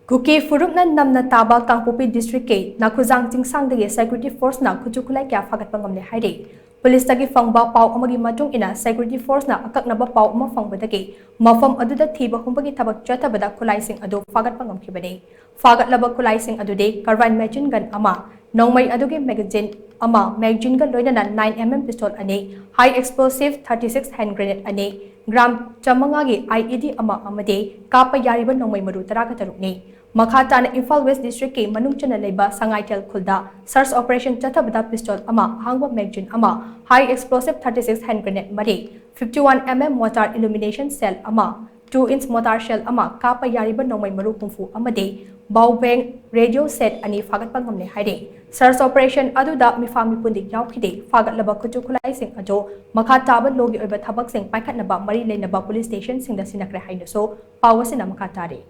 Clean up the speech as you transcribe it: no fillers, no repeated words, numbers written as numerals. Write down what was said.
Kuki Phurup Namna Taba Kangpokpi District ke Nakhujang Chingsang Dagi Security Force na khutsu Kutlai kya phagatpa ngamle hairi. Police Dagi fangba pau amagi matung ina Security Force na akaknaba pau ama fangbadagi mafam aduda thiba humbagi thabak chatabada Kutlai sing adu phagatpa ngamkhibani. Phagatlaba Kutlai sing adude carbine machine gun ama nongmai adugi magazine ama magazine gun loinana 9mm pistol ani high explosive 36 hand grenade ani gram chamangagi IED ama amade kapa yariba nongmai maru taraka tarukni. Makhata na Imphal West District ke manungchana leba Sangaitel Khulda search operation chatabada pistol ama hangwa magazine ama high explosive 36 hand grenade mari 51mm mortar illumination cell ama 2-inch mortar shell ama kapa yariba nongmai maru humfu amade bawbeng radio set ani phagatpa ngamle haire. Search operation aduda mifami pundi yaukide phagatlaba khutsu Kutlai sing ado makhata ba logi oiba thabak sing paikhatnaba mari leinaba police station singda sinakre hainaso pawasina makhatare.